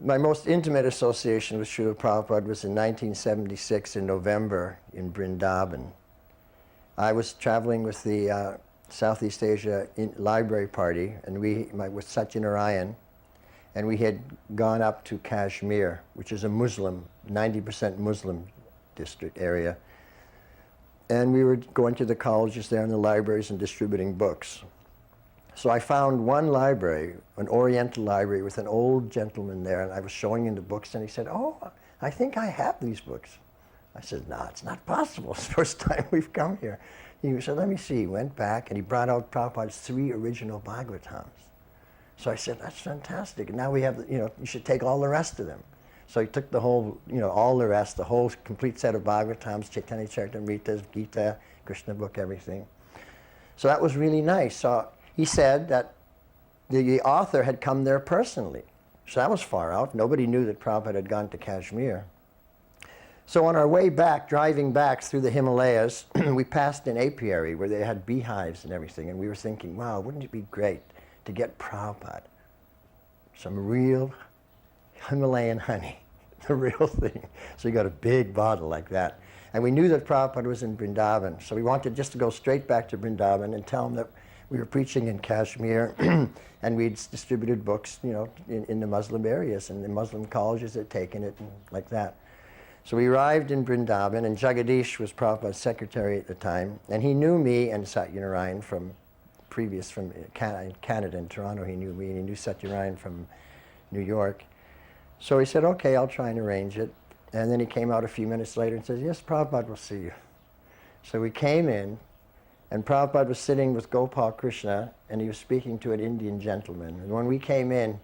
My most intimate association with Srila Prabhupada was in 1976 in November in Vrindavan. I was traveling with the Southeast Asia Library Party, and with Satyanarayan, and we had gone up to Kashmir, which is a Muslim, 90% Muslim district area. And we were going to the colleges there and the libraries and distributing books. So I found one library, an Oriental library, with an old gentleman there, and I was showing him the books, and he said, "Oh, I think I have these books." I said, "No, it's not possible. It's the first time we've come here." He said, "Let me see." He went back, and he brought out Prabhupada's 3 original Bhagavatams. So I said, "That's fantastic. And now we have, you should take all the rest of them." So he took the whole, all the rest, the whole complete set of Bhagavatams, Chaitanya Charitamrita, Gita, Krishna book, everything. So that was really nice. So he said that the author had come there personally. So that was far out. Nobody knew that Prabhupada had gone to Kashmir. So on our way back, driving back through the Himalayas, we passed an apiary where they had beehives and everything, and we were thinking, wow, wouldn't it be great to get Prabhupada some real Himalayan honey, the real thing. So we got a big bottle like that. And we knew that Prabhupada was in Vrindavan, so we wanted just to go straight back to Vrindavan and tell him that we were preaching in Kashmir, and we'd distributed books, in the Muslim areas, and the Muslim colleges had taken it, and like that. So we arrived in Vrindavan, and Jagadish was Prabhupada's secretary at the time, and he knew me and Satyanarayan from Canada, in Toronto. He knew me, and he knew Satyanarayan from New York. So he said, "Okay, I'll try and arrange it." And then he came out a few minutes later and says, "Yes, Prabhupada will see you." So we came in, and Prabhupada was sitting with Gopal Krishna, and he was speaking to an Indian gentleman. And when we came in,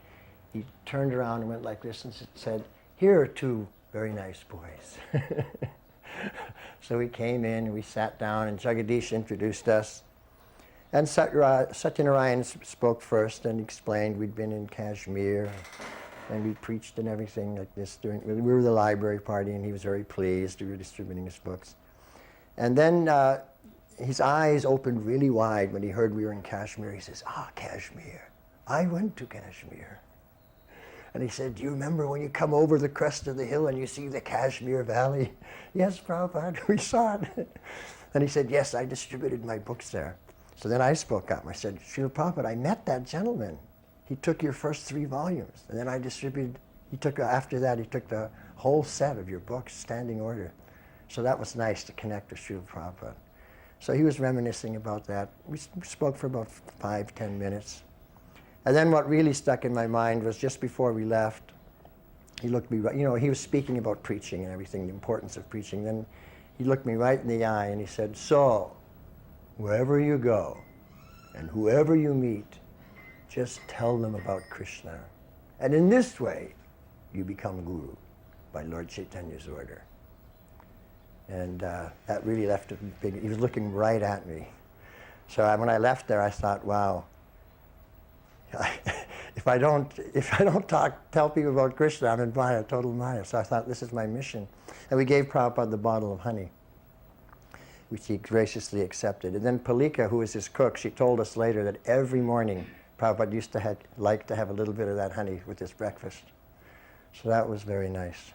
he turned around and went like this and said, "Here are 2 very nice boys." So we came in, and we sat down, and Jagadish introduced us. And Satyanarayan spoke first and explained we'd been in Kashmir, and we preached and everything like this. We were the library party, and he was very pleased. We were distributing his books. And then his eyes opened really wide when he heard we were in Kashmir. He says, Kashmir. I went to Kashmir. And he said, "Do you remember when you come over the crest of the hill and you see the Kashmir Valley?" "Yes, Prabhupada, we saw it." And he said, "Yes, I distributed my books there." So then I spoke up. I said, "Srila Prabhupada, I met that gentleman. He took your first 3 volumes. And then I distributed, after that, he took the whole set of your books, standing order." So that was nice to connect with Srila Prabhupada. So he was reminiscing about that. We spoke for about 5-10 minutes. And then what really stuck in my mind was just before we left, he looked me right, he was speaking about preaching and everything, the importance of preaching. Then he looked me right in the eye and he said, "So, wherever you go and whoever you meet, just tell them about Krishna. And in this way, you become Guru by Lord Chaitanya's order." And that really left a big, he was looking right at me. So when I left there, I thought, wow, if I don't tell people about Krishna, I'm in Maya, total Maya. So I thought, this is my mission. And we gave Prabhupada the bottle of honey, which he graciously accepted. And then Palika, who was his cook, she told us later that every morning Prabhupada used to like to have a little bit of that honey with his breakfast. So that was very nice.